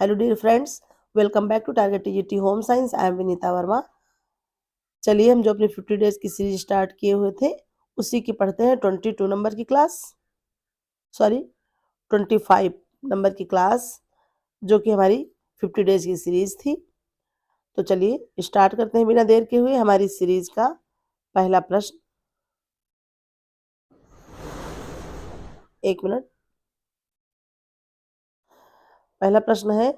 Hello dear friends, welcome back to target TGT home science. I am Vinita Verma. चलिए हम जो अपनी 50 डेज की सीरीज स्टार्ट किए हुए थे उसी की पढ़ते हैं 22 नंबर की क्लास, सॉरी 25 नंबर की क्लास, जो कि हमारी 50 डेज की सीरीज थी। तो चलिए स्टार्ट करते हैं बिना देर के हुए हमारी सीरीज का पहला प्रश्न। एक मिनट। पहला प्रश्न है,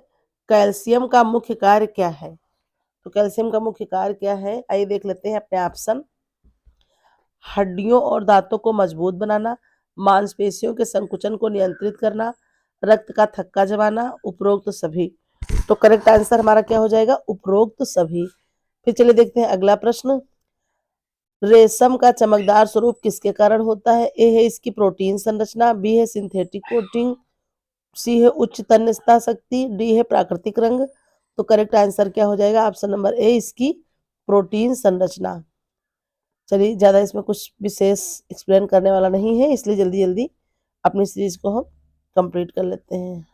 कैल्शियम का मुख्य कार्य क्या है? तो कैल्शियम का मुख्य कार्य क्या है, आइए देख लेते हैं अपने ऑप्शन। हड्डियों और दांतों को मजबूत बनाना, मांसपेशियों के संकुचन को नियंत्रित करना, रक्त का थक्का जमाना, उपरोक्त सभी। तो करेक्ट आंसर हमारा क्या हो जाएगा? उपरोक्त सभी। फिर चलिए देखते हैं अगला प्रश्न। रेशम का चमकदार स्वरूप किसके कारण होता है? ए है इसकी प्रोटीन संरचना, बी है सिंथेटिक कोटिंग, सी है उच्च तन्यता शक्ति, डी है प्राकृतिक रंग। तो करेक्ट आंसर क्या हो जाएगा? ऑप्शन नंबर ए इसकी प्रोटीन संरचना। चलिए ज़्यादा इसमें कुछ विशेष एक्सप्लेन करने वाला नहीं है, इसलिए जल्दी जल्दी अपनी सीरीज को हम कंप्लीट कर लेते हैं।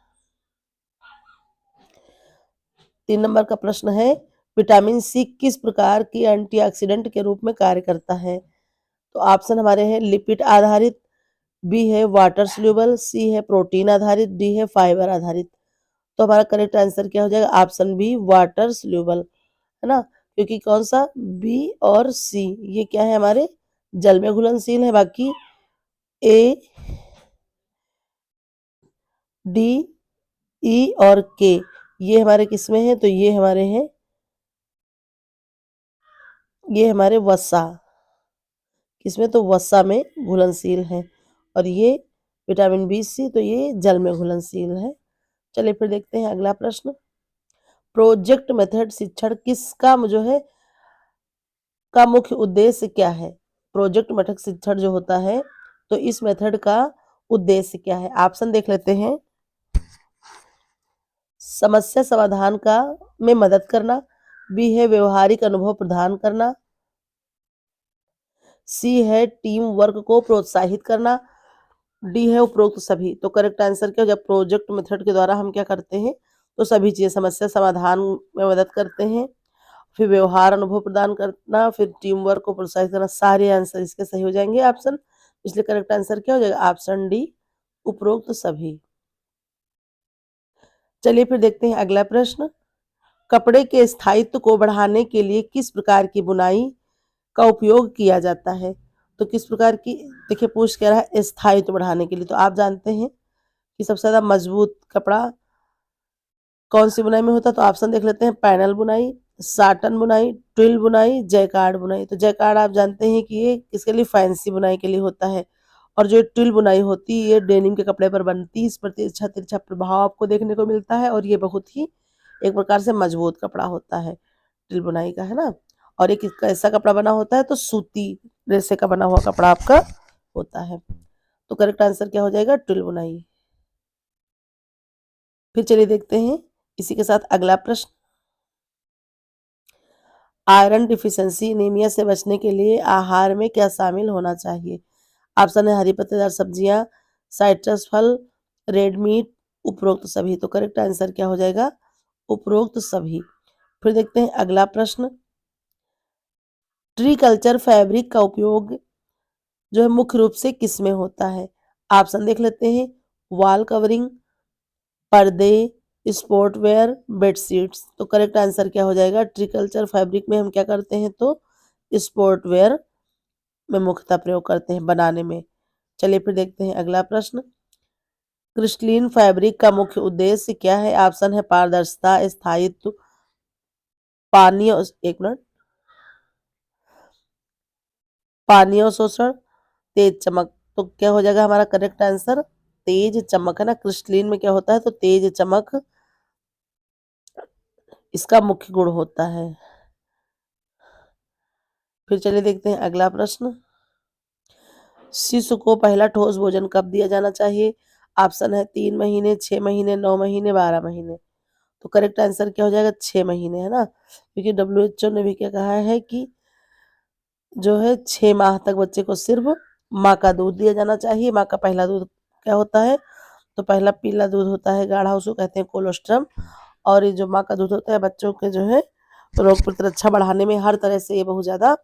3 नंबर का प्रश्न है, विटामिन सी किस प्रकार की एंटीऑक्सीडेंट के रूप में कार्य करता है? तो ऑप्शन हमारे हैं लिपिड आधारित, बी है वाटर सोल्यूबल, सी है प्रोटीन आधारित, डी है फाइबर आधारित। तो हमारा करेक्ट आंसर क्या हो जाएगा? ऑप्शन बी वाटर सोल्यूबल, है ना, क्योंकि कौन सा बी और सी ये क्या है? हमारे जल में घुलनशील है। बाकी ए, डी, ई और के ये हमारे किसमें हैं? तो ये हमारे वसा, किसमें? तो वसा में घुलनशील है। और ये विटामिन बी सी तो ये जल में घुलनशील है। चलिए फिर देखते हैं अगला प्रश्न। प्रोजेक्ट मेथड शिक्षण किसका जो है का मुख्य उद्देश्य क्या है? प्रोजेक्ट मेथड शिक्षण जो होता है तो इस मेथड का उद्देश्य क्या है? ऑप्शन देख लेते हैं। समस्या समाधान का में मदद करना, बी है व्यवहारिक अनुभव प्रदान करना, सी है टीम वर्क को प्रोत्साहित करना, डी है उपरोक्त सभी। तो करेक्ट आंसर क्या हो जाए? प्रोजेक्ट मेथड के द्वारा हम क्या करते हैं? तो सभी चीजें, समस्या समाधान में मदद करते हैं, फिर व्यवहार अनुभव प्रदान करना, फिर टीम वर्क को प्रोत्साहित करना। सारे आंसर इसके सही हो जाएंगे ऑप्शन, इसलिए करेक्ट आंसर क्या हो जाएगा? ऑप्शन डी उपरोक्त सभी। चलिए फिर देखते हैं अगला प्रश्न। कपड़े के स्थायित्व को बढ़ाने के लिए किस प्रकार की बुनाई का उपयोग किया जाता है? तो किस प्रकार की, देखिए पूछ कह रहा है स्थायित्व बढ़ाने के लिए। तो आप जानते हैं कि सबसे ज्यादा मजबूत कपड़ा कौन सी बुनाई में होता है? तो ऑप्शन देख लेते हैं। पैनल बुनाई, साटन बुनाई, ट्विल बुनाई, जैकार्ड बुनाई। तो जैकार्ड आप जानते हैं कि ये किसके लिए? फैंसी बुनाई के लिए होता है। और जो ट्विल बुनाई होती है ये डेनिम के कपड़े पर बनती है, इस पर तिरछा तिरछा प्रभाव आपको देखने को मिलता है, और ये बहुत ही एक प्रकार से मजबूत कपड़ा होता है ट्विल बुनाई का, है ना। और एक ऐसा कपड़ा बना होता है तो सूती रेशे का बना हुआ कपड़ा आपका होता है। तो करेक्ट आंसर क्या हो जाएगा? ट्विल बुनाई। फिर चलिए देखते हैं इसी के साथ अगला प्रश्न। आयरन डिफिशियंसी एनीमिया से बचने के लिए आहार में क्या शामिल होना चाहिए? ऑप्शन है हरी पत्तेदार सब्जियां, साइट्रस फल, रेड मीट, उपरोक्त सभी। तो करेक्ट आंसर क्या हो जाएगा? उपरोक्त सभी। फिर देखते हैं अगला प्रश्न। ट्री कल्चर फैब्रिक का उपयोग जो है मुख्य रूप से किस में होता है? ऑप्शन देख लेते हैं। वॉल कवरिंग, पर्दे, स्पोर्ट वेयर, बेडशीट्स। तो करेक्ट आंसर क्या हो जाएगा? ट्री कल्चर फैब्रिक में हम क्या करते हैं? तो स्पोर्ट वेयर में मुख्यतः प्रयोग करते हैं बनाने में। चलिए फिर देखते हैं अगला प्रश्न। क्रिस्टलीन फैब्रिक का मुख्य उद्देश्य क्या है? ऑप्शन है पारदर्शिता, स्थायित्व, पानी और एक मिनट पानी और शोषण, तेज चमक। तो क्या हो जाएगा हमारा करेक्ट आंसर? तेज चमक, है ना। क्रिस्टलीन में क्या होता है? तो तेज चमक इसका मुख्य गुण होता है। फिर चलिए देखते हैं अगला प्रश्न। शिशु को पहला ठोस भोजन कब दिया जाना चाहिए? ऑप्शन है 3 महीने, 6 महीने, 9 महीने, 12 महीने। तो करेक्ट आंसर क्या हो जाएगा? 6 महीने, है ना, क्योंकि WHO ने भी क्या कहा है कि जो है 6 माह तक बच्चे को सिर्फ माँ का दूध दिया जाना चाहिए। माँ का पहला दूध क्या होता है? तो पहला पीला दूध होता है गाढ़ा, उसको कहते हैं कोलोस्ट्रम। और ये जो माँ का दूध होता है बच्चों के जो है रोग प्रतिरक्षा बढ़ाने में हर तरह से ये बहुत ज़्यादा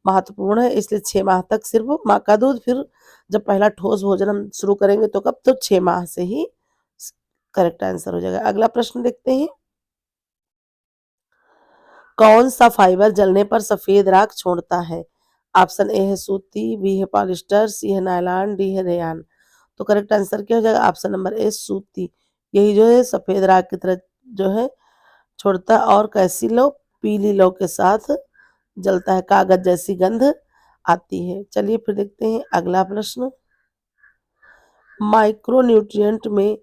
महत्वपूर्ण है। इसलिए 6 माह तक सिर्फ माँ का दूध, फिर जब पहला ठोस भोजन हम शुरू करेंगे तो कब, तो 6 माह से ही करेक्ट आंसर हो जाएगा। अगला प्रश्न देखते हैं। कौन सा फाइबर जलने पर सफेद राख छोड़ता है? ऑप्शन ए है सूती, बी है पॉलिस्टर, सी है नायलॉन, डी है रेयान। तो करेक्ट आंसर क्या हो जाएगा? ऑप्शन नंबर ए सूती। यही जो है सफेद राख की तरह जो है छोड़ता है और कैसी लौ, पीली लौ के साथ जलता है, कागज जैसी गंध आती है। चलिए फिर देखते हैं अगला प्रश्न। माइक्रोन्यूट्रिएंट में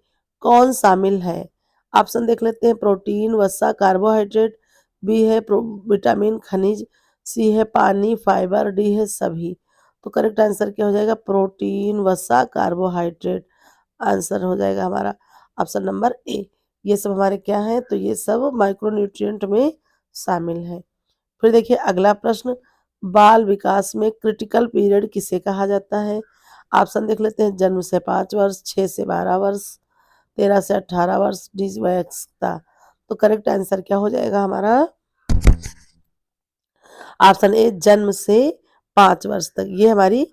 कौन शामिल है? ऑप्शन देख लेते हैं। प्रोटीन, वसा, कार्बोहाइड्रेट, बी है विटामिन, खनिज, सी है पानी, फाइबर, डी है सभी। तो करेक्ट आंसर क्या हो जाएगा? प्रोटीन, वसा, कार्बोहाइड्रेट आंसर हो जाएगा हमारा ऑप्शन नंबर ए। ये सब हमारे क्या है? तो ये सब माइक्रोन्यूट्रिएंट में शामिल है। फिर देखिए अगला प्रश्न। बाल विकास में क्रिटिकल पीरियड किसे कहा जाता है? ऑप्शन देख लेते हैं। जन्म से 5 वर्ष, 6 से 12 वर्ष, 13 से 18 वर्ष, डी वयस्कता। तो करेक्ट आंसर क्या हो जाएगा हमारा? ऑप्शन ए जन्म से 5 वर्ष तक, ये हमारी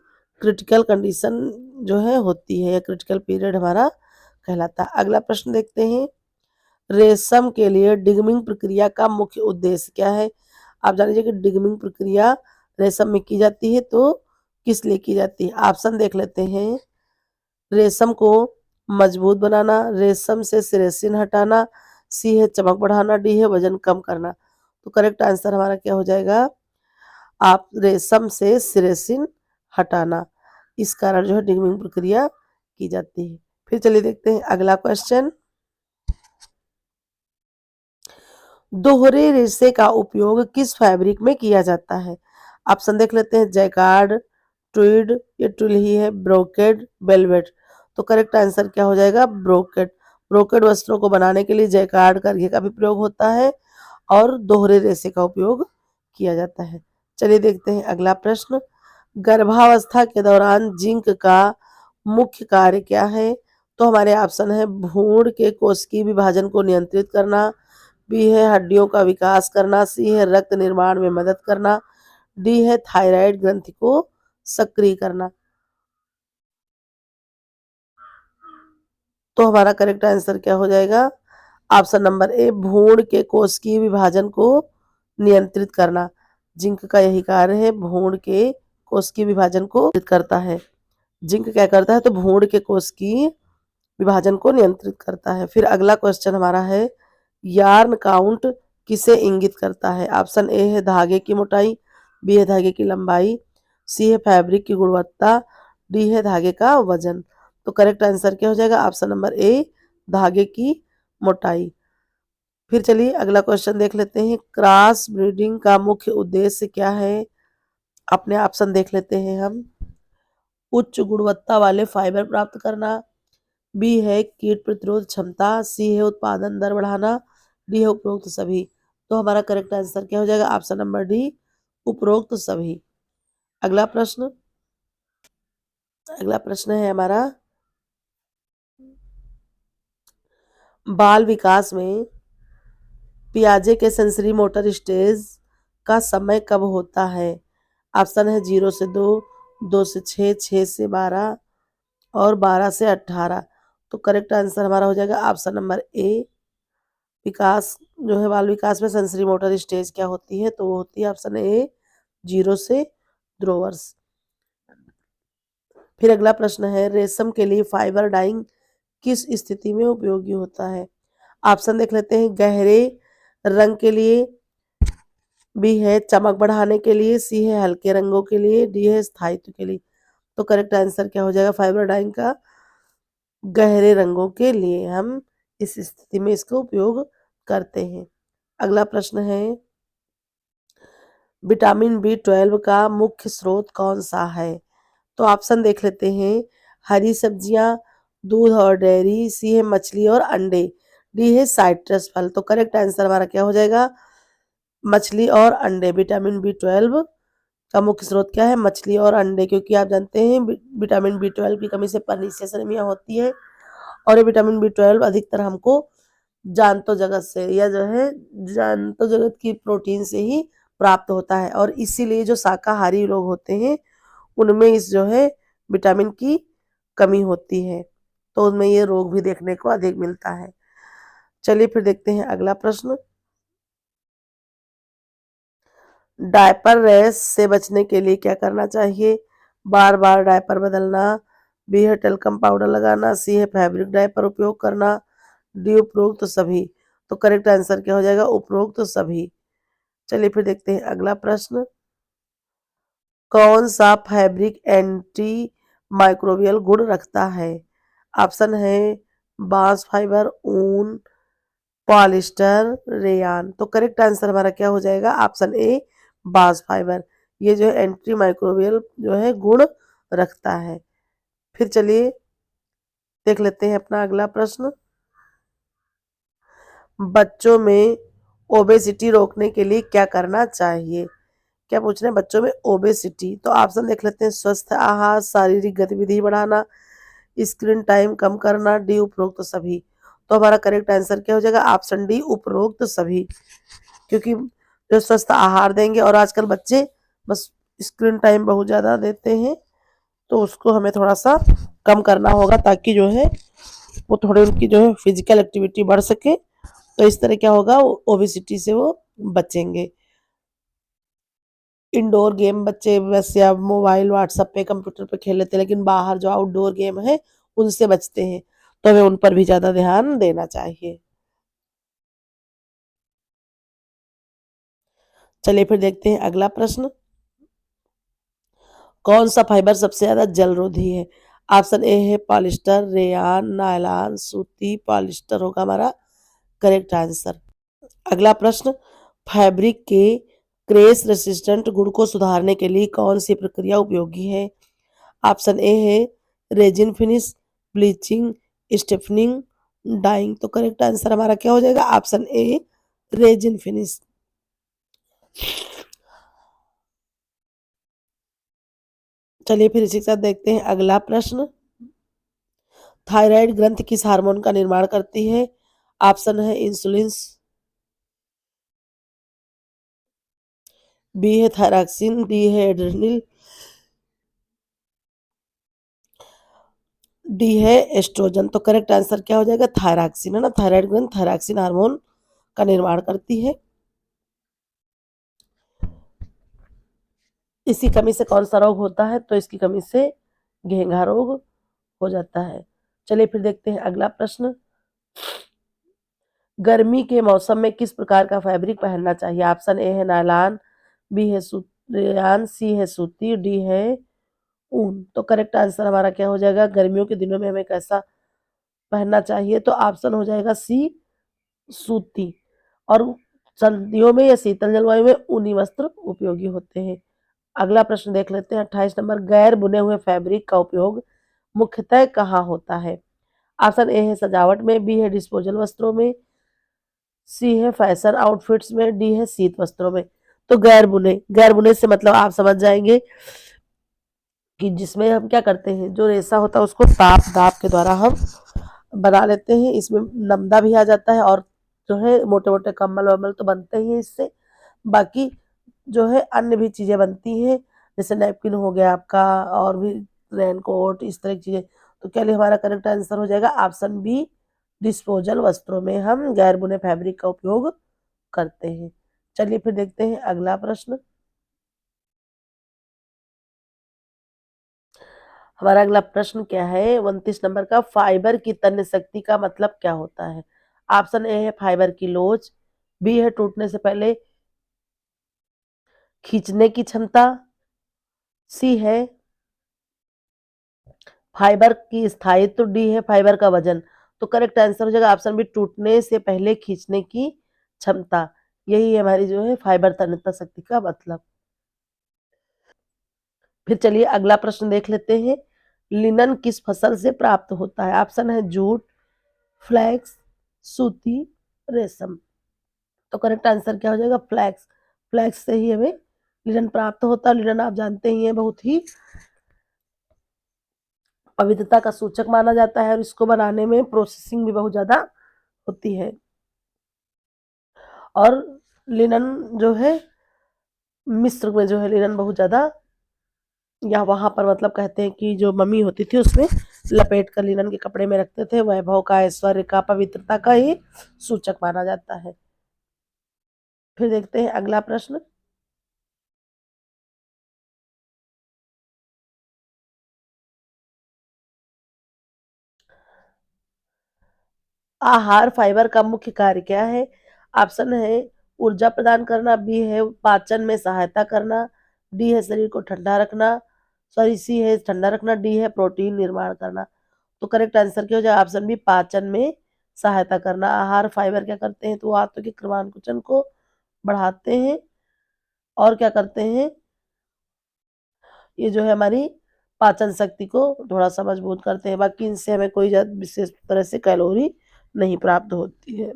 क्रिटिकल कंडीशन जो है होती है, या क्रिटिकल पीरियड हमारा कहलाता है। अगला प्रश्न देखते हैं। रेशम के लिए डिगमिंग प्रक्रिया का मुख्य उद्देश्य क्या है? आप जान लीजिए कि डिगमिंग प्रक्रिया रेशम में की जाती है, तो किस लिए की जाती है? ऑप्शन देख लेते हैं। रेशम को मजबूत बनाना, रेशम से सेरेसिन हटाना, सी है चमक बढ़ाना, डी है वजन कम करना। तो करेक्ट आंसर हमारा क्या हो जाएगा? आप रेशम से सेरेसिन हटाना, इस कारण जो है डिगमिंग प्रक्रिया की जाती है। फिर चलिए देखते हैं अगला क्वेश्चन। दोहरे रेशे का उपयोग किस फैब्रिक में किया जाता है? ऑप्शन देख लेते हैं। जैकार्ड, ट्विड, ये ट्विल ही है, ब्रोकेड, वेलवेट। तो करेक्ट आंसर क्या हो जाएगा? ब्रोकेड। ब्रोकेड वस्त्रों को बनाने के लिए जैकार्ड करघे का भी प्रयोग होता है और दोहरे रेशे का उपयोग किया जाता है। चलिए देखते हैं अगला प्रश्न। गर्भावस्था के दौरान जिंक का मुख्य कार्य क्या है? तो हमारे ऑप्शन है। भ्रूण के कोशिकीय विभाजन को नियंत्रित करना, बी है हड्डियों का विकास करना, सी है रक्त निर्माण में मदद करना, डी है थायराइड ग्रंथि को सक्रिय करना। तो हमारा करेक्ट आंसर क्या हो जाएगा? ऑप्शन नंबर ए भ्रूण के कोशिकीय विभाजन को नियंत्रित करना। जिंक का यही कार्य है, भ्रूण के कोशिकीय विभाजन को नियंत्रित करता है। जिंक क्या करता है? तो भ्रूण के कोशिकीय विभाजन को नियंत्रित करता है। फिर अगला क्वेश्चन हमारा है। यार्न काउंट किसे इंगित करता है? ऑप्शन ए है धागे की मोटाई, बी है धागे की लंबाई, सी है फैब्रिक की गुणवत्ता, डी है धागे का वजन। तो करेक्ट आंसर क्या हो जाएगा? ऑप्शन नंबर ए धागे की मोटाई। फिर चलिए अगला क्वेश्चन देख लेते हैं। क्रॉस ब्रीडिंग का मुख्य उद्देश्य क्या है? अपने ऑप्शन देख लेते हैं हम। उच्च गुणवत्ता वाले फाइबर प्राप्त करना, बी है कीट प्रतिरोध क्षमता, सी है उत्पादन दर बढ़ाना, डी है उपरोक्त सभी। तो हमारा करेक्ट आंसर क्या हो जाएगा? ऑप्शन नंबर डी उपरोक्त सभी। अगला प्रश्न। अगला प्रश्न है हमारा। बाल विकास में पियाजे के सेंसरी मोटर स्टेज का समय कब होता है? ऑप्शन है 0 से 2, 2 से 6, 6 से 12 और 12 से 18। तो करेक्ट आंसर हमारा हो जाएगा ऑप्शन नंबर ए। विकास जो है बाल विकास में सेंसरी मोटर स्टेज क्या होती है? तो वो होती है ऑप्शन ए 0 से 2 वर्ष। फिर अगला प्रश्न है। रेशम के लिए फाइबर डाइंग किस स्थिति में उपयोगी होता है? ऑप्शन देख लेते हैं। गहरे रंग के लिए, बी है चमक बढ़ाने के लिए, सी है हल्के रंगों के लिए, डी है स्थायित्व के लिए। तो करेक्ट आंसर क्या हो जाएगा फाइबर डाइंग का? गहरे रंगों के लिए हम इस स्थिति में इसका उपयोग करते हैं। अगला प्रश्न है। विटामिन बी 12 का मुख्य स्रोत कौन सा है? तो ऑप्शन देख लेते हैं। हरी सब्जियां, दूध और डेयरी, सी है मछली और अंडे, डी है साइट्रस फल। तो करेक्ट आंसर हमारा क्या हो जाएगा? मछली और अंडे। विटामिन बी 12 का मुख्य स्रोत क्या है? मछली और अंडे, क्योंकि आप जानते हैं विटामिन बी 12 की कमी से पर्नीशियस एनीमिया होती है और ये विटामिन B12 अधिकतर हमको जानतो जगत से या जो है जानतो जगत की प्रोटीन से ही प्राप्त होता है और इसीलिए जो शाकाहारी लोग होते हैं उनमें इस जो है विटामिन की कमी होती है, तो उनमें ये रोग भी देखने को अधिक मिलता है। चलिए फिर देखते हैं अगला प्रश्न। डायपर रैश से बचने के लिए क्या करना चाहिए? बार बार डायपर बदलना, बी है टेल्कम पाउडर लगाना, सी है फैब्रिक डायपर उपयोग करना, डी उपरोक्त सभी। तो करेक्ट आंसर क्या हो जाएगा? उपरोक्त सभी। चलिए फिर देखते हैं अगला प्रश्न। कौन सा फैब्रिक एंटी माइक्रोबियल गुण रखता है? ऑप्शन है बांस फाइबर, ऊन, पॉलिस्टर, रेयान। तो करेक्ट आंसर हमारा क्या हो जाएगा? ऑप्शन ए बांस फाइबर। ये जो है एंटी माइक्रोबियल जो है गुण रखता है। फिर चलिए देख लेते हैं अपना अगला प्रश्न। बच्चों में ओबेसिटी रोकने के लिए क्या करना चाहिए? क्या पूछ रहे हैं? बच्चों में ओबेसिटी। तो ऑप्शन देख लेते हैं। स्वस्थ आहार, शारीरिक गतिविधि बढ़ाना, स्क्रीन टाइम कम करना, डी उपरोक्त सभी। तो हमारा करेक्ट आंसर क्या हो जाएगा? ऑप्शन डी उपरोक्त सभी। क्योंकि जो स्वस्थ आहार देंगे और आजकल बच्चे बस स्क्रीन टाइम बहुत ज़्यादा देते हैं, तो उसको हमें थोड़ा सा कम करना होगा ताकि जो है वो थोड़ी उनकी जो है फिजिकल एक्टिविटी बढ़ सके, तो इस तरह क्या होगा? ओबेसिटी से वो बचेंगे। इंडोर गेम बच्चे बस या मोबाइल व्हाट्सएप पे कंप्यूटर पे खेल लेते हैं, लेकिन बाहर जो आउटडोर गेम है उनसे बचते हैं, तो हमें उन पर भी ज़्यादा ध्यान देना चाहिए। चलिए फिर देखते हैं अगला प्रश्न। कौन सा फाइबर सबसे ज्यादा जलरोधी है? ऑप्शन ए है पॉलिस्टर, रेयान, नायलॉन, सूती। पॉलिस्टर होगा हमारा करेक्ट आंसर। अगला प्रश्न। फैब्रिक के क्रैश रेसिस्टेंट गुण को सुधारने के लिए कौन सी प्रक्रिया उपयोगी है? ऑप्शन ए है resin finish, bleaching, stiffening, dyeing. तो करेक्ट आंसर हमारा क्या हो जाएगा? Option A resin finish. चलिए फिर इसी के साथ देखते हैं अगला प्रश्न। थायराइड ग्रंथि किस हार्मोन का निर्माण करती है? ऑप्शन है इंसुलिन, बी है थायरॉक्सिन, डी है एड्रेनल, डी है एस्ट्रोजन। तो करेक्ट आंसर क्या हो जाएगा? थायरॉक्सिन है ना। थायराइड ग्रंथ थायरॉक्सिन हार्मोन का निर्माण करती है। इसी कमी से कौन सा रोग होता है? तो इसकी कमी से घेंघा रोग हो जाता है। चलिए फिर देखते हैं अगला प्रश्न। गर्मी के मौसम में किस प्रकार का फैब्रिक पहनना चाहिए? ऑप्शन ए है नायलॉन, बी है रेयान, सी है सूती, डी है ऊन। तो करेक्ट आंसर हमारा क्या हो जाएगा? गर्मियों के दिनों में हमें कैसा पहनना चाहिए? तो ऑप्शन हो जाएगा सी सूती। और सर्दियों में या शीतल जलवायु में ऊनी वस्त्र उपयोगी होते हैं। अगला प्रश्न देख लेते हैं 28 नंबर। गैर बुने हुए फैब्रिक का उपयोग मुख्यतः कहाँ होता है? ऑप्शन ए है सजावट में, बी है डिस्पोजल वस्त्रों में, सी है फैशन आउटफिट्स में, डी है शीत वस्त्रों में। तो गैर बुने से मतलब आप समझ जाएंगे कि जिसमें हम क्या करते हैं, जो रेशा होता है उसको ताप दाप के द्वारा हम बना लेते हैं। इसमें नमदा भी आ जाता है और जो है मोटे मोटे कम्बल वम्बल तो बनते ही हैं इससे। बाकी जो है अन्य भी चीजें बनती हैं, जैसे नैपकिन हो गया आपका, और भी रेनकोट, इस तरह की चीजें। तो क्या हमारा करेक्ट आंसर हो जाएगा? ऑप्शन बी डिस्पोजल वस्त्रों में हम गैर बुने फैब्रिक का उपयोग करते हैं। चलिए फिर देखते हैं अगला प्रश्न। हमारा अगला प्रश्न क्या है? 29 नंबर का। फाइबर की तन्य शक्ति का मतलब क्या होता है? ऑप्शन ए है फाइबर की लोच, बी है टूटने से पहले खींचने की क्षमता, सी है फाइबर की स्थायित्व, डी है फाइबर का वजन। तो करेक्ट आंसर हो जाएगा ऑप्शन बी टूटने से पहले खींचने की क्षमता। यही हमारी जो है फाइबर तन्यता शक्ति का मतलब। फिर चलिए अगला प्रश्न देख लेते हैं। लिनन किस फसल से प्राप्त होता है? ऑप्शन है जूट, फ्लैक्स, सूती, रेशम। तो करेक्ट आंसर क्या हो जाएगा? फ्लैक्स। फ्लैक्स से ही हमें लिनन प्राप्त होता है। लिनन आप जानते ही हैं बहुत ही पवित्रता का सूचक माना जाता है और इसको बनाने में प्रोसेसिंग भी बहुत ज़्यादा होती है। और लिनन जो है मिस्र में जो है लिनन बहुत ज़्यादा, या वहाँ पर मतलब कहते हैं कि जो मम्मी होती थी उसमें लपेट कर लिनन के कपड़े में रखते थे, वैभव का, ऐश्वर्य का, पवित्रता का ही सूचक माना जाता है। फिर देखते हैं अगला प्रश्न। आहार फाइबर का मुख्य कार्य क्या है? ऑप्शन है ऊर्जा प्रदान करना, बी है पाचन में सहायता करना, डी है शरीर को ठंडा रखना, सॉरी सी है ठंडा रखना, डी है प्रोटीन निर्माण करना। तो करेक्ट आंसर क्या हो जाए? ऑप्शन बी पाचन में सहायता करना। आहार फाइबर क्या करते हैं? तो आंतों के क्रमांकुचन को बढ़ाते हैं और क्या करते हैं, ये जो है हमारी पाचन शक्ति को थोड़ा सा मजबूत करते हैं। बाकी इनसे हमें कोई विशेष तरह से कैलोरी नहीं प्राप्त होती है।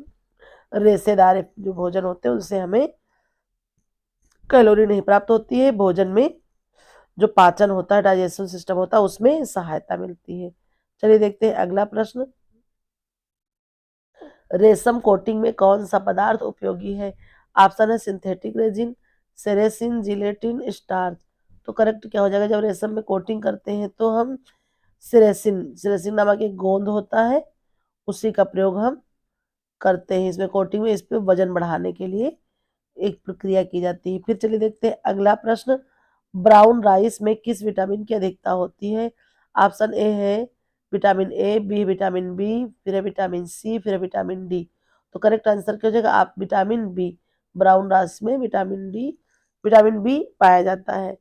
रेशेदार जो भोजन होते हैं उनसे हमें कैलोरी नहीं प्राप्त होती है। भोजन में जो पाचन होता है, डाइजेशन सिस्टम होता है, उसमें सहायता मिलती है। चलिए देखते हैं अगला प्रश्न। रेशम कोटिंग में कौन सा पदार्थ उपयोगी है? ऑप्शन है synthetic resin, ceresin, gelatin, starch. तो करेक्ट क्या हो जाएगा? जब रेशम में कोटिंग करते हैं तो हम सिरेसिन, सिरेसिन नामक एक गोंद होता है, उसी का प्रयोग हम करते हैं इसमें कोटिंग में, इस पे वजन बढ़ाने के लिए एक प्रक्रिया की जाती है। फिर चलिए देखते हैं अगला प्रश्न। ब्राउन राइस में किस विटामिन की अधिकता होती है? ऑप्शन ए है vitamin A, B vitamin B, फिर है विटामिन सी, फिर है विटामिन डी। तो करेक्ट आंसर क्या हो जाएगा? आप विटामिन बी। ब्राउन राइस में विटामिन बी पाया जाता है।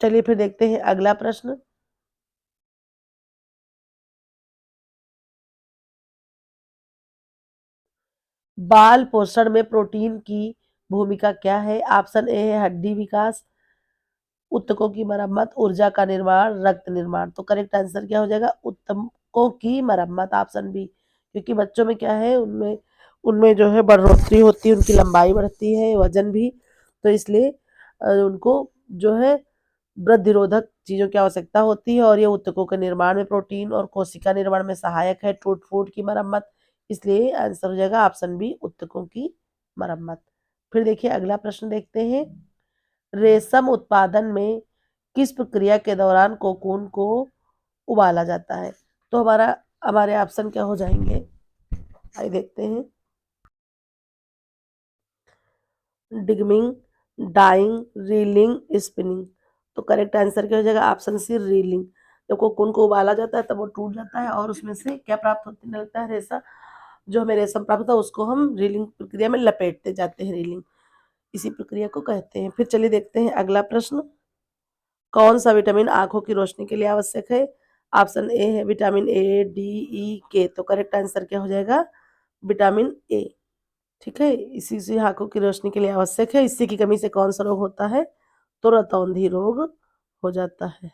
चलिए फिर देखते हैं अगला प्रश्न। बाल पोषण में प्रोटीन की भूमिका क्या है? ऑप्शन ए है हड्डी विकास, ऊतकों की मरम्मत, ऊर्जा का निर्माण, रक्त निर्माण। तो करेक्ट आंसर क्या हो जाएगा? ऊतकों की मरम्मत, ऑप्शन बी। क्योंकि बच्चों में क्या है, उनमें उनमें जो है बढ़ोतरी होती है, उनकी लंबाई बढ़ती है, वजन भी, तो इसलिए उनको जो है वृद्धिरोधक चीजों की आवश्यकता होती है और ये ऊतकों के निर्माण में, प्रोटीन और कोशिका निर्माण में सहायक है, टूट फूट की मरम्मत। इसलिए आंसर हो जाएगा ऑप्शन बी, ऊतकों की मरम्मत। फिर देखिए अगला प्रश्न देखते हैं। रेशम उत्पादन में किस प्रक्रिया के दौरान कोकून को उबाला जाता है? तो हमारे ऑप्शन क्या हो जाएंगे, आइए देखते हैं। Degumming, dyeing, reeling, spinning. तो करेक्ट आंसर क्या हो जाएगा? Option C reeling. जब कोकून को उबाला जाता है तब वो टूट जाता है और उसमें से क्या प्राप्त होने लगता है? रेशा। जो हमें रेशम प्राप्त होता है उसको हम रीलिंग प्रक्रिया में लपेटते जाते हैं, रीलिंग इसी प्रक्रिया को कहते हैं। फिर चलिए देखते हैं अगला प्रश्न। कौन सा विटामिन आंखों की रोशनी के लिए आवश्यक है? ऑप्शन ए है विटामिन ए, डी, ई, के। तो करेक्ट आंसर क्या हो जाएगा? Vitamin A. ठीक है, इसी से आंखों की रोशनी के लिए आवश्यक है। इसी की कमी से कौन सा रोग होता है? तो रतौंधी रोग हो जाता है।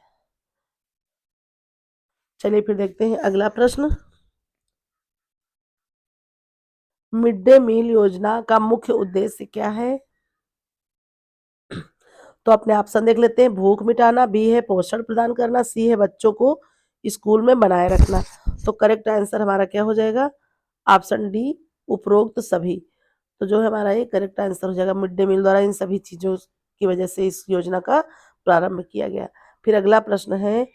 चलिए फिर देखते हैं अगला प्रश्न। मिड डे मील योजना का मुख्य उद्देश्य क्या है? तो अपने ऑप्शन देख लेते हैं। भूख मिटाना, बी है पोषण प्रदान करना, सी है बच्चों को स्कूल में बनाए रखना। तो करेक्ट आंसर हमारा क्या हो जाएगा? ऑप्शन डी, उपरोक्त सभी। तो जो है हमारा ये करेक्ट आंसर हो जाएगा। मिड डे मील द्वारा इन सभी चीजों की वजह से इस योजना का प्रारंभ किया गया। फिर अगला प्रश्न है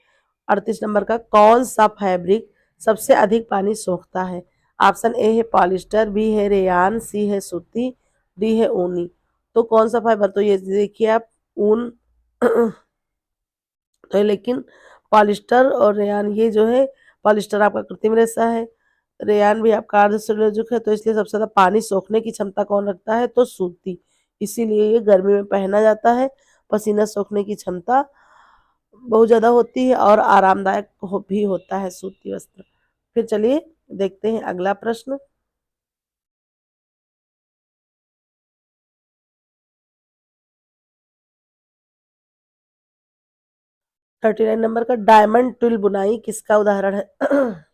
38 नंबर का। कौन सा फैब्रिक सबसे अधिक पानी सोखता है? ऑप्शन ए है पॉलिस्टर, बी है रेयान, सी है सूती, डी है ऊनी। तो कौन सा फाइबर? तो ये देखिए आप, ऊन तो लेकिन पॉलिस्टर और रेयान, ये जो है पॉलिस्टर आपका कृत्रिम रेशा है, रेयान भी आपका अर्ध संयोजक है, तो इसलिए सबसे ज्यादा पानी सोखने की क्षमता कौन रखता है? तो सूती। इसीलिए ये गर्मी में पहना जाता है। पसीना सोखने की क्षमता बहुत ज्यादा होती है और आरामदायक भी होता है सूती वस्त्र। फिर चलिए देखते हैं अगला प्रश्न। 39 नंबर का। डायमंड ट्विल बुनाई किसका उदाहरण है?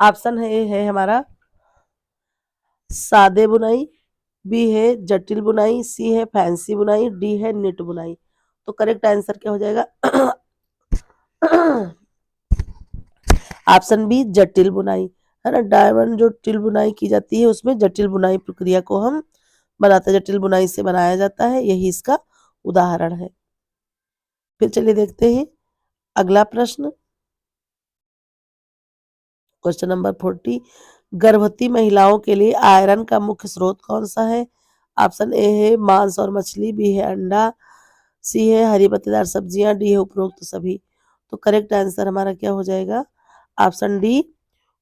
ऑप्शन है ए है हमारा सादे बुनाई, बी है जटिल बुनाई, सी है फैंसी बुनाई, डी है निट बुनाई। तो करेक्ट आंसर क्या हो जाएगा? ऑप्शन बी जटिल बुनाई, है ना। डायमंड जो जटिल बुनाई की जाती है उसमें जटिल बुनाई प्रक्रिया को हम बनाते हैं, जटिल बुनाई से बनाया जाता है, यही इसका उदाहरण है। फिर चलिए देखते हैं अगला प्रश्न, क्वेश्चन नंबर 40। गर्भवती महिलाओं के लिए आयरन का मुख्य स्रोत कौन सा है? ऑप्शन ए है मांस और मछली, बी है अंडा, सी है हरी पत्तेदार सब्जियां, डी है उपरोक्त सभी। तो करेक्ट आंसर हमारा क्या हो जाएगा? ऑप्शन डी,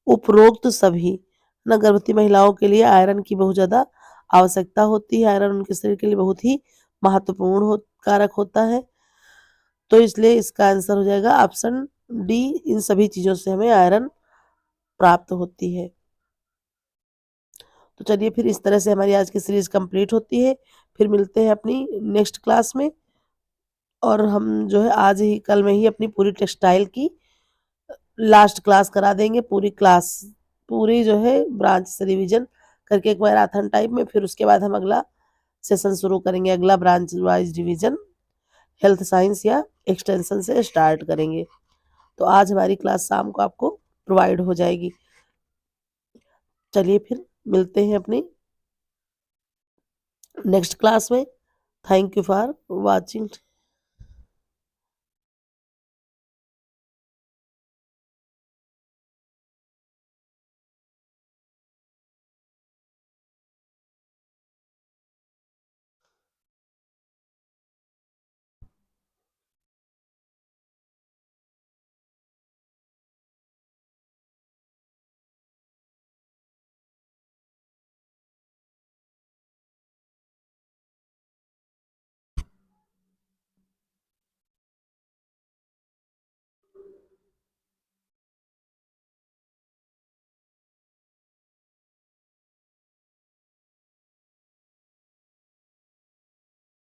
उपरोक्त सभी। ना, गर्भवती महिलाओं के लिए आयरन की बहुत ज्यादा आवश्यकता होती है, आयरन उनके शरीर के लिए बहुत ही महत्वपूर्ण कारक होता है, तो इसलिए इसका आंसर हो जाएगा ऑप्शन डी, इन सभी चीजों से हमें आयरन प्राप्त होती है। तो चलिए फिर इस तरह से हमारी आज की सीरीज कंप्लीट होती है, फिर मिलते हैं अपनी नेक्स्ट क्लास में, और हम जो है आज ही कल में ही अपनी पूरी टेक्सटाइल की लास्ट क्लास करा देंगे, पूरी क्लास, पूरी जो है ब्रांच से रिवीजन करके एक मैराथन टाइप में, फिर उसके बाद हम अगला सेशन शुरू करेंगे, अगला branch wise division health science या एक्सटेंशन से स्टार्ट करेंगे। तो आज हमारी क्लास शाम को आपको प्रोवाइड हो जाएगी। चलिए फिर मिलते हैं अपनी नेक्स्ट क्लास में। Thank you for watching.